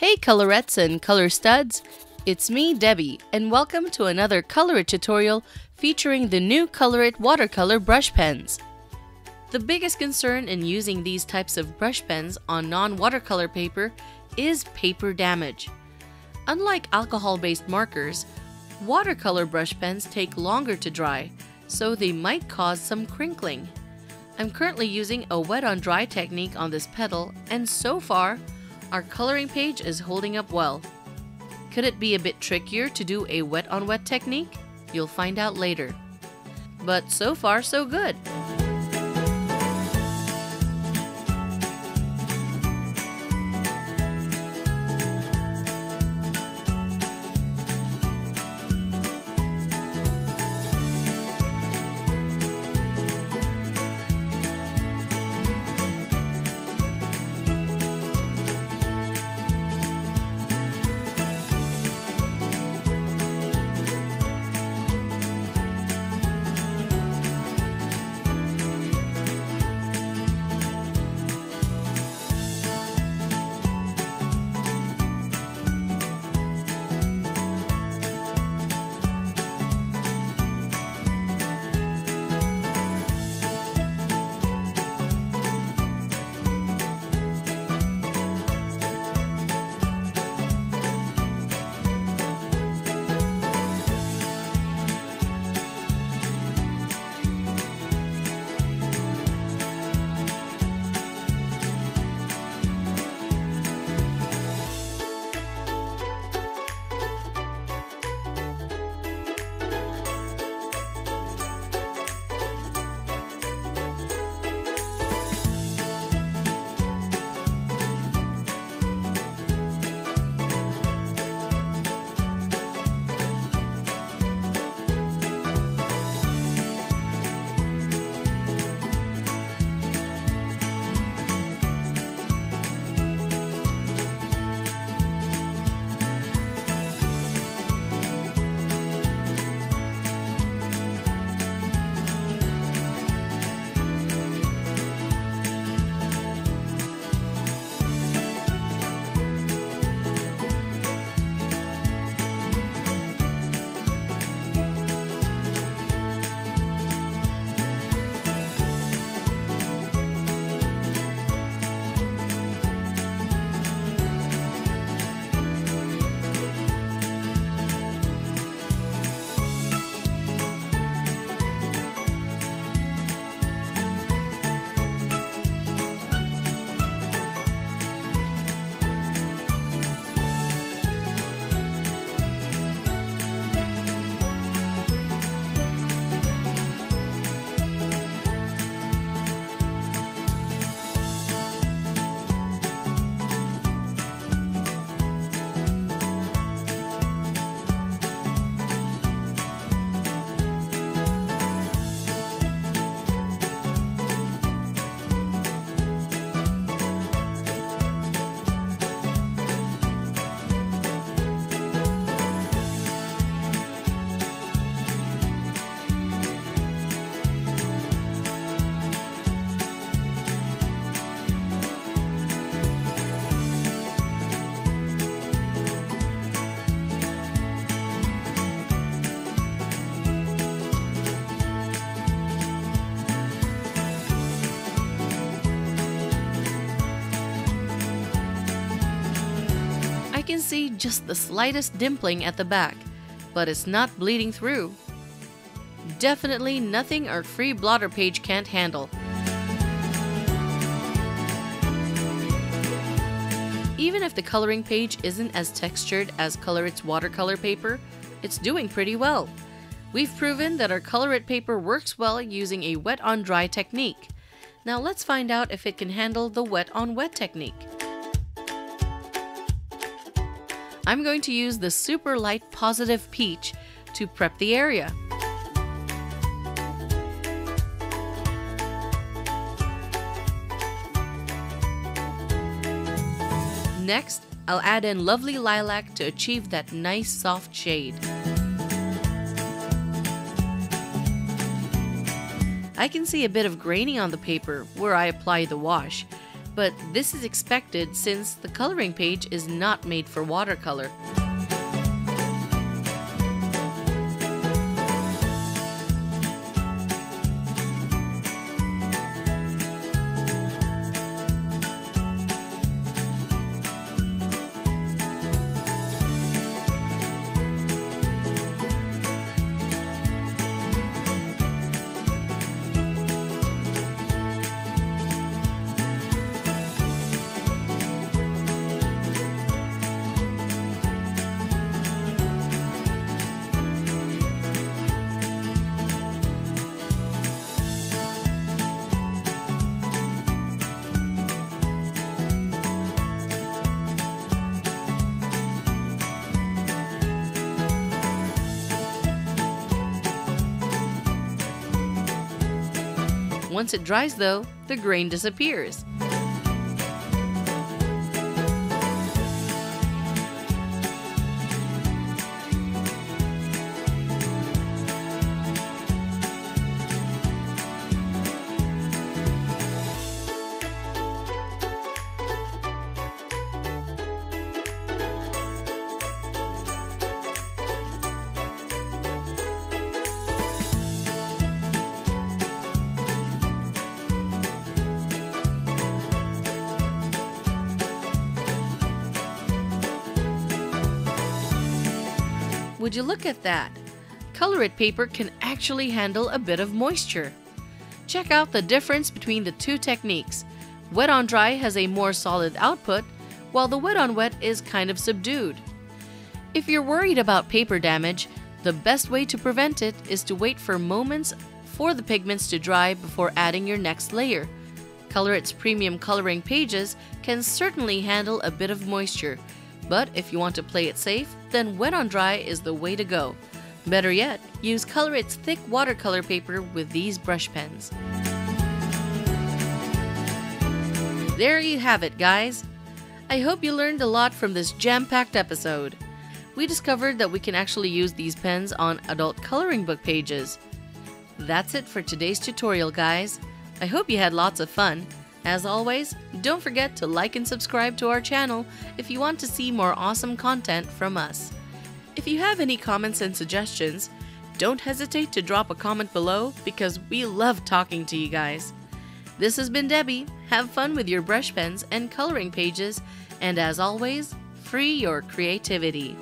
Hey colorettes and color studs, it's me Debbie and welcome to another ColorIt tutorial featuring the new ColorIt watercolor brush pens. The biggest concern in using these types of brush pens on non-watercolor paper is paper damage. Unlike alcohol-based markers, watercolor brush pens take longer to dry, so they might cause some crinkling. I'm currently using a wet-on-dry technique on this pedal, and so far, our coloring page is holding up well. Could it be a bit trickier to do a wet-on-wet technique? You'll find out later. But so far, so good. I can see just the slightest dimpling at the back, but it's not bleeding through. Definitely nothing our free blotter page can't handle. Even if the coloring page isn't as textured as ColorIt's watercolor paper, it's doing pretty well. We've proven that our ColorIt paper works well using a wet-on-dry technique. Now let's find out if it can handle the wet-on-wet technique. I'm going to use the super light positive peach to prep the area. Next, I'll add in lovely lilac to achieve that nice soft shade. I can see a bit of graining on the paper where I apply the wash, but this is expected since the coloring page is not made for watercolor. Once it dries though, the grain disappears. Would you look at that? ColorIt paper can actually handle a bit of moisture. Check out the difference between the two techniques. Wet on dry has a more solid output, while the wet on wet is kind of subdued. If you're worried about paper damage, the best way to prevent it is to wait for moments for the pigments to dry before adding your next layer. ColorIt's premium coloring pages can certainly handle a bit of moisture, but if you want to play it safe, then wet on dry is the way to go. Better yet, use ColorIt's thick watercolor paper with these brush pens. There you have it, guys. I hope you learned a lot from this jam-packed episode. We discovered that we can actually use these pens on adult coloring book pages. That's it for today's tutorial, guys. I hope you had lots of fun. As always, don't forget to like and subscribe to our channel if you want to see more awesome content from us. If you have any comments and suggestions, don't hesitate to drop a comment below because we love talking to you guys. This has been Debbie. Have fun with your brush pens and coloring pages, and as always, free your creativity.